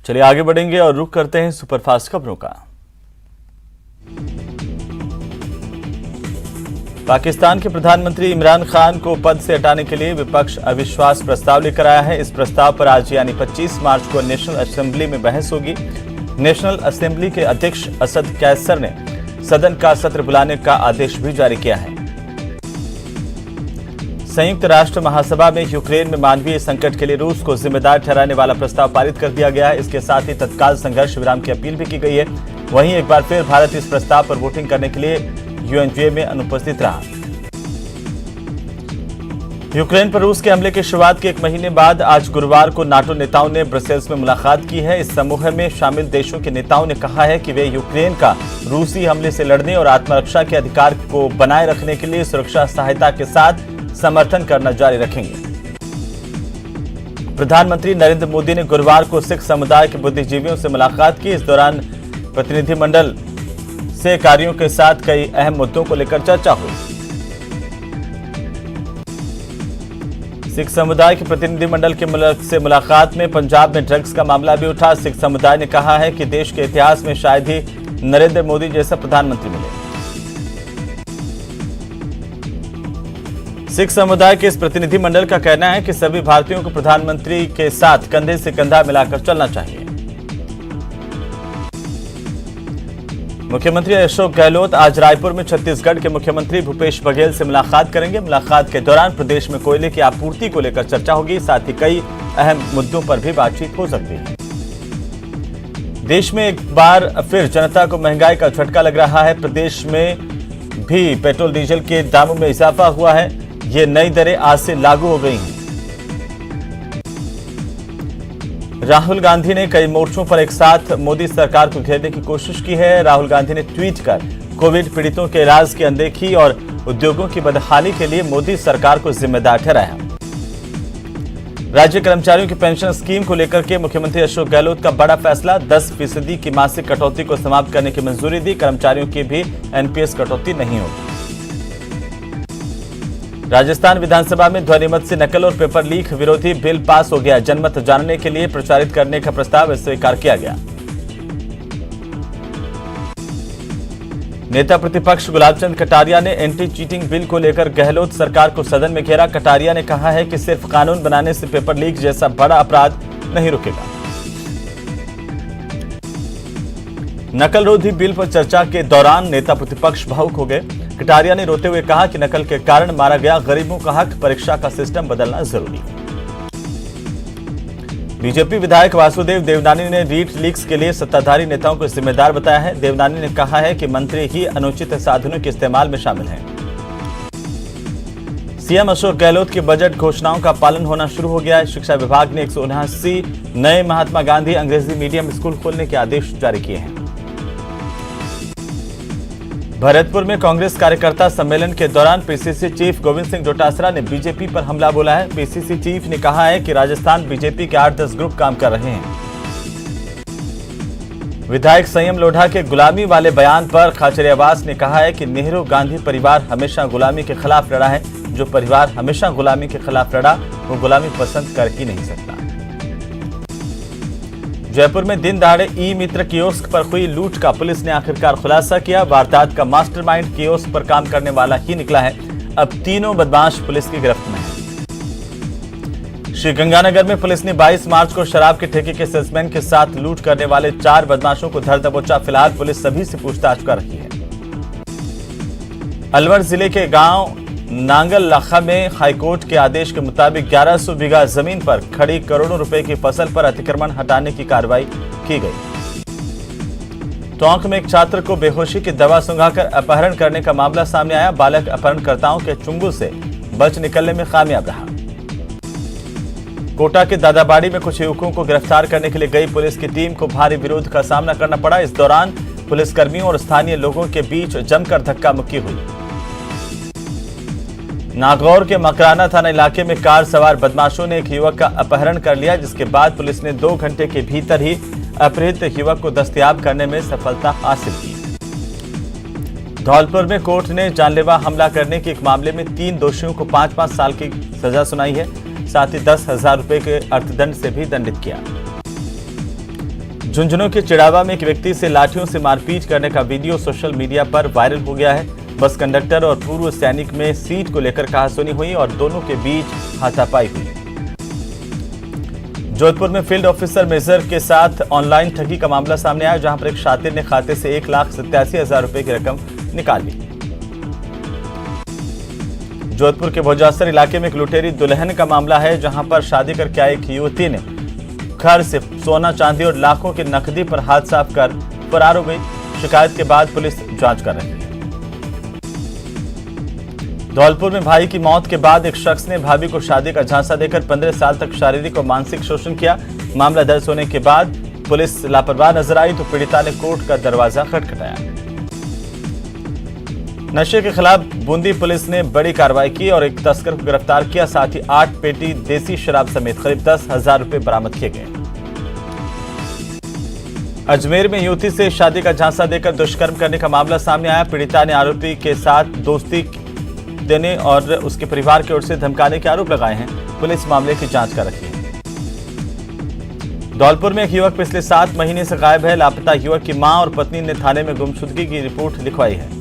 चलिए आगे बढ़ेंगे और रुख करते हैं सुपरफास्ट खबरों का। पाकिस्तान के प्रधानमंत्री इमरान खान को पद से हटाने के लिए विपक्ष अविश्वास प्रस्ताव लेकर आया है। इस प्रस्ताव पर आज यानी 25 मार्च को नेशनल असेंबली में बहस होगी। नेशनल असेंबली के अध्यक्ष असद कैसर ने सदन का सत्र बुलाने का आदेश भी जारी किया है। संयुक्त राष्ट्र महासभा में यूक्रेन में मानवीय संकट के लिए रूस को जिम्मेदार ठहराने वाला प्रस्ताव पारित कर दिया गया है। इसके साथ ही तत्काल संघर्ष विराम की अपील भी की गई है। वहीं एक बार फिर भारत इस प्रस्ताव पर वोटिंग करने के लिए यूएनजीए में अनुपस्थित रहा। यूक्रेन पर रूस के हमले की शुरुआत के एक महीने बाद आज गुरुवार को नाटो नेताओं ने ब्रसेल्स में मुलाकात की है। इस समूह में शामिल देशों के नेताओं ने कहा है कि वे यूक्रेन का रूसी हमले से लड़ने और आत्मरक्षा के अधिकार को बनाए रखने के लिए सुरक्षा सहायता के साथ समर्थन करना जारी रखेंगे। प्रधानमंत्री नरेंद्र मोदी ने गुरुवार को सिख समुदाय के बुद्धिजीवियों से मुलाकात की। इस दौरान प्रतिनिधिमंडल से कार्यों के साथ कई अहम मुद्दों को लेकर चर्चा हुई। सिख समुदाय के प्रतिनिधिमंडल से मुलाकात में पंजाब में ड्रग्स का मामला भी उठा। सिख समुदाय ने कहा है कि देश के इतिहास में शायद ही नरेंद्र मोदी जैसा प्रधानमंत्री मिले। सिख समुदाय के इस प्रतिनिधिमंडल का कहना है कि सभी भारतीयों को प्रधानमंत्री के साथ कंधे से कंधा मिलाकर चलना चाहिए। मुख्यमंत्री अशोक गहलोत आज रायपुर में छत्तीसगढ़ के मुख्यमंत्री भूपेश बघेल से मुलाकात करेंगे। मुलाकात के दौरान प्रदेश में कोयले की आपूर्ति को लेकर चर्चा होगी। साथ ही कई अहम मुद्दों पर भी बातचीत हो सकती है। देश में एक बार फिर जनता को महंगाई का झटका लग रहा है। प्रदेश में भी पेट्रोल डीजल के दामों में इजाफा हुआ है। ये नई दरें आज से लागू हो गई हैं। राहुल गांधी ने कई मोर्चों पर एक साथ मोदी सरकार को घेरने की कोशिश की है। राहुल गांधी ने ट्वीट कर कोविड पीड़ितों के इलाज की अनदेखी और उद्योगों की बदहाली के लिए मोदी सरकार को जिम्मेदार ठहराया। राज्य कर्मचारियों की पेंशन स्कीम को लेकर के मुख्यमंत्री अशोक गहलोत का बड़ा फैसला, 10% की मासिक कटौती को समाप्त करने की मंजूरी दी। कर्मचारियों की भी एनपीएस कटौती नहीं होगी। राजस्थान विधानसभा में ध्वनिमत से नकल और पेपर लीक विरोधी बिल पास हो गया। जनमत जानने के लिए प्रचारित करने का प्रस्ताव स्वीकार किया गया। नेता प्रतिपक्ष गुलाबचंद कटारिया ने एंटी चीटिंग बिल को लेकर गहलोत सरकार को सदन में घेरा। कटारिया ने कहा है कि सिर्फ कानून बनाने से पेपर लीक जैसा बड़ा अपराध नहीं रुकेगा। नकल रोधी बिल पर चर्चा के दौरान नेता प्रतिपक्ष भावुक हो गए। कटारिया ने रोते हुए कहा कि नकल के कारण मारा गया गरीबों का हक, परीक्षा का सिस्टम बदलना जरूरी। बीजेपी विधायक वासुदेव देवनानी ने रीट लीक्स के लिए सत्ताधारी नेताओं को जिम्मेदार बताया है। देवनानी ने कहा है कि मंत्री ही अनुचित साधनों के इस्तेमाल में शामिल हैं। सीएम अशोक गहलोत की बजट घोषणाओं का पालन होना शुरू हो गया है। शिक्षा विभाग ने 179 नए महात्मा गांधी अंग्रेजी मीडियम स्कूल खोलने के आदेश जारी किए हैं। भरतपुर में कांग्रेस कार्यकर्ता सम्मेलन के दौरान पीसीसी चीफ गोविंद सिंह डोटासरा ने बीजेपी पर हमला बोला है। पीसीसी चीफ ने कहा है कि राजस्थान बीजेपी के 8-10 ग्रुप काम कर रहे हैं। विधायक संयम लोढ़ा के गुलामी वाले बयान पर खाचरियावास ने कहा है कि नेहरू गांधी परिवार हमेशा गुलामी के खिलाफ लड़ा है। जो परिवार हमेशा गुलामी के खिलाफ लड़ा वो गुलामी पसंद कर ही नहीं सकता। जयपुर में दिन दहाड़े ई मित्र कियोस्क पर हुई लूट का पुलिस ने आखिरकार खुलासा किया। वारदात का मास्टरमाइंड कियोस्क पर काम करने वाला ही निकला है। अब तीनों बदमाश पुलिस की गिरफ्त में हैं। श्रीगंगानगर में पुलिस ने 22 मार्च को शराब के ठेके के सेल्समैन के साथ लूट करने वाले 4 बदमाशों को धर दबोचा। फिलहाल पुलिस सभी से पूछताछ कर रही है। अलवर जिले के गांव नांगल लाखा में हाईकोर्ट के आदेश के मुताबिक 1100 बीघा जमीन पर खड़ी करोड़ों रुपए की फसल पर अतिक्रमण हटाने की कार्रवाई की गई। टोंक में एक छात्र को बेहोशी की दवा सुंघाकर अपहरण करने का मामला सामने आया। बालक अपहरणकर्ताओं के चुंगल से बच निकलने में कामयाब रहा। कोटा के दादाबाड़ी में कुछ युवकों को गिरफ्तार करने के लिए गई पुलिस की टीम को भारी विरोध का सामना करना पड़ा। इस दौरान पुलिसकर्मियों और स्थानीय लोगों के बीच जमकर धक्का मुक्की हुई। नागौर के मकराना थाना इलाके में कार सवार बदमाशों ने एक युवक का अपहरण कर लिया, जिसके बाद पुलिस ने 2 घंटे के भीतर ही अपहृत युवक को दस्तयाब करने में सफलता हासिल की। धौलपुर में कोर्ट ने जानलेवा हमला करने के एक मामले में 3 दोषियों को 5-5 साल की सजा सुनाई है। साथ ही 10,000 रुपए के अर्थदंड से भी दंडित किया। झुंझुनू के चिड़ावा में एक व्यक्ति से लाठियों से मारपीट करने का वीडियो सोशल मीडिया पर वायरल हो गया है। बस कंडक्टर और पूर्व सैनिक में सीट को लेकर कहासुनी हुई और दोनों के बीच हाथापाई हुई। जोधपुर में फील्ड ऑफिसर मेजर के साथ ऑनलाइन ठगी का मामला सामने आया, जहां पर एक शातिर ने खाते से 1,87,000 रुपए की रकम निकाल ली। जोधपुर के भोजासर इलाके में एक लुटेरी दुल्हन का मामला है, जहां पर शादी करके आई एक युवती ने घर से सोना चांदी और लाखों की नकदी पर हाथ साफ कर फरार हो गई। शिकायत के बाद पुलिस जांच कर रही है। धौलपुर में भाई की मौत के बाद एक शख्स ने भाभी को शादी का झांसा देकर 15 साल तक शारीरिक और मानसिक शोषण किया। मामला दर्ज होने के बाद पुलिस लापरवाह नजर आई तो पीड़िता ने कोर्ट का दरवाजा खटखटाया। नशे के खिलाफ बूंदी पुलिस ने बड़ी कार्रवाई की और एक तस्कर को गिरफ्तार किया। साथ ही 8 पेटी देसी शराब समेत करीब 10,000 रुपए बरामद किए गए। अजमेर में युवती से शादी का झांसा देकर दुष्कर्म करने का मामला सामने आया। पीड़िता ने आरोपी के साथ दोस्ती देने और उसके परिवार की ओर से धमकाने के आरोप लगाए हैं। पुलिस मामले की जांच कर रही है। धौलपुर में एक युवक पिछले 7 महीने से गायब है। लापता युवक की मां और पत्नी ने थाने में गुमशुदगी की रिपोर्ट लिखवाई है।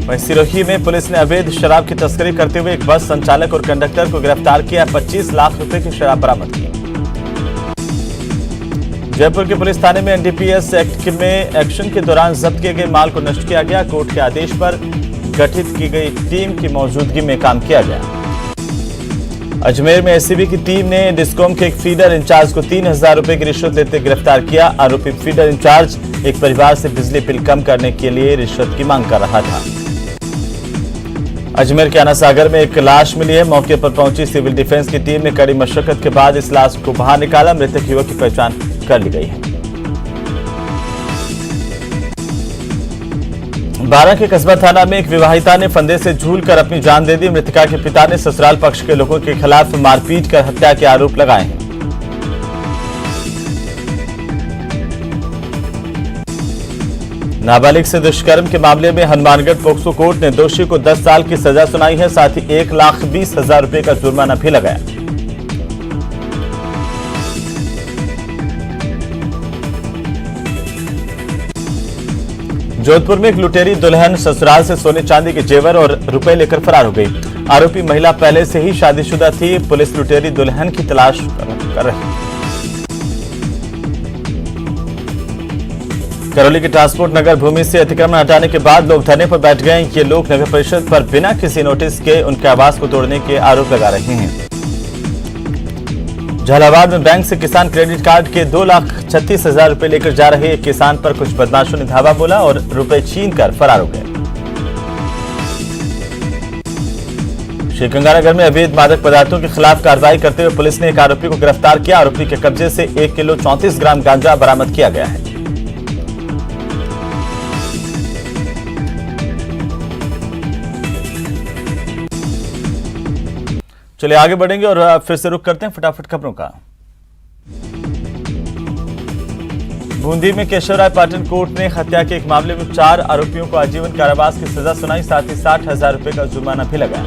वहीं सिरोही में पुलिस ने अवैध शराब की तस्करी करते हुए एक बस संचालक और कंडक्टर को गिरफ्तार किया। 25 लाख रुपए की शराब बरामद की। जयपुर के पुलिस थाने में एनडीपीएस एक्ट में एक्शन के दौरान जब्त किए गए माल को नष्ट किया गया। कोर्ट के आदेश पर गठित की गई टीम की मौजूदगी में काम किया गया। अजमेर में एसीबी की टीम ने डिस्कॉम के एक फीडर इंचार्ज को 3,000 रुपए की रिश्वत लेते गिरफ्तार किया। आरोपी फीडर इंचार्ज एक परिवार से बिजली बिल कम करने के लिए रिश्वत की मांग कर रहा था। अजमेर के आना सागर में एक लाश मिली है। मौके पर पहुंची सिविल डिफेंस की टीम ने कड़ी मशक्कत के बाद इस लाश को बाहर निकाला। मृतक युवक की पहचान कर ली गई है। बारां के कस्बा थाना में एक विवाहिता ने फंदे से झूलकर अपनी जान दे दी। मृतका के पिता ने ससुराल पक्ष के लोगों के खिलाफ मारपीट कर हत्या के आरोप लगाए हैं। नाबालिग से दुष्कर्म के मामले में हनुमानगढ़ पोक्सो कोर्ट ने दोषी को 10 साल की सजा सुनाई है। साथ ही 1,20,000 रुपए का जुर्माना भी लगाया। जोधपुर में एक लुटेरी दुल्हन ससुराल से सोने चांदी के जेवर और रुपए लेकर फरार हो गई। आरोपी महिला पहले से ही शादीशुदा थी। पुलिस लुटेरी दुल्हन की तलाश कर रही है। करौली के ट्रांसपोर्ट नगर भूमि से अतिक्रमण हटाने के बाद लोग धरने पर बैठ गए। ये लोग नगर परिषद पर बिना किसी नोटिस के उनके आवास को तोड़ने के आरोप लगा रहे हैं। झालावाड़ में बैंक से किसान क्रेडिट कार्ड के 2,36,000 रुपए लेकर जा रहे एक किसान पर कुछ बदमाशों ने धावा बोला और रुपए छीनकर फरार हो गए। श्रीगंगानगर में अवैध मादक पदार्थों के खिलाफ कार्रवाई करते हुए पुलिस ने एक आरोपी को गिरफ्तार किया। आरोपी के कब्जे से 1 किलो 34 ग्राम गांजा बरामद किया गया है। चलिए आगे बढ़ेंगे और फिर से रुख करते हैं फटाफट खबरों का। बूंदी में केशवराय पाटन कोर्ट ने हत्या के एक मामले में 4 आरोपियों को आजीवन कारावास की सजा सुनाई। साथ ही 60,000 रुपए का जुर्माना भी लगाया।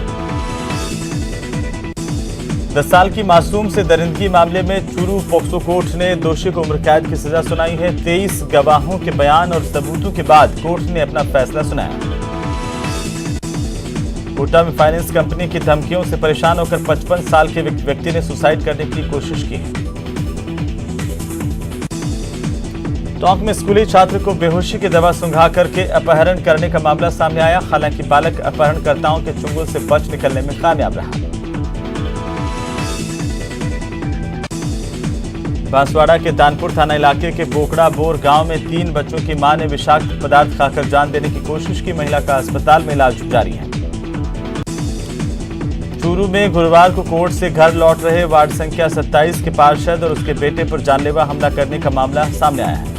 10 साल की मासूम से दरिंदगी मामले में चूरू पोक्सो कोर्ट ने दोषी को उम्र कैद की सजा सुनाई है। 23 गवाहों के बयान और सबूतों के बाद कोर्ट ने अपना फैसला सुनाया। कोटा में फाइनेंस कंपनी की धमकियों से परेशान होकर 55 साल के व्यक्ति ने सुसाइड करने की कोशिश की है। टोंक में स्कूली छात्र को बेहोशी की दवा सुंघा करके अपहरण करने का मामला सामने आया। हालांकि बालक अपहरणकर्ताओं के चुंगल से बच निकलने में कामयाब रहा। बांसवाड़ा के दानपुर थाना इलाके के बोकड़ा बोर गांव में 3 बच्चों की मां ने विषाक्त पदार्थ खाकर जान देने की कोशिश की। महिला का अस्पताल में इलाज जारी है। चूरू में गुरुवार को कोर्ट से घर लौट रहे वार्ड संख्या 27 के पार्षद और उसके बेटे पर जानलेवा हमला करने का मामला सामने आया है।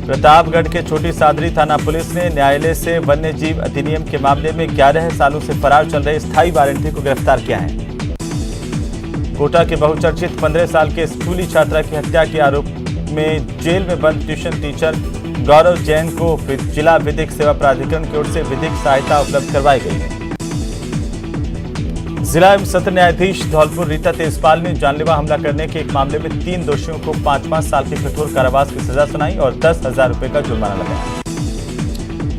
प्रतापगढ़ के छोटी सादरी थाना पुलिस ने न्यायालय से वन्य जीव अधिनियम के मामले में 11 सालों से फरार चल रहे स्थायी वारंटी को गिरफ्तार किया है। कोटा के बहुचर्चित 15 साल के स्कूली छात्रा की हत्या के आरोप में जेल में बंद ट्यूशन टीचर गौरव जैन को जिला विधिक सेवा प्राधिकरण की ओर से विधिक सहायता उपलब्ध करवाई गई है। जिला एवं सत्र न्यायाधीश धौलपुर रीता तेजपाल ने जानलेवा हमला करने के एक मामले में 3 दोषियों को 5-5 साल की कठोर कारावास की सजा सुनाई और 10,000 रुपए का जुर्माना लगाया।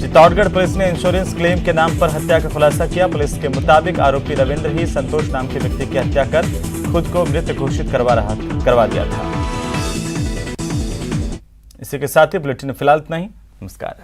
चित्तौड़गढ़ पुलिस ने इंश्योरेंस क्लेम के नाम पर हत्या का खुलासा किया। पुलिस के मुताबिक आरोपी रविंद्र ही संतोष नाम के व्यक्ति की हत्या कर खुद को मृत घोषित करवा दिया था। इसी के साथ ही बुलेटिन में फिलहाल इतना ही। नमस्कार।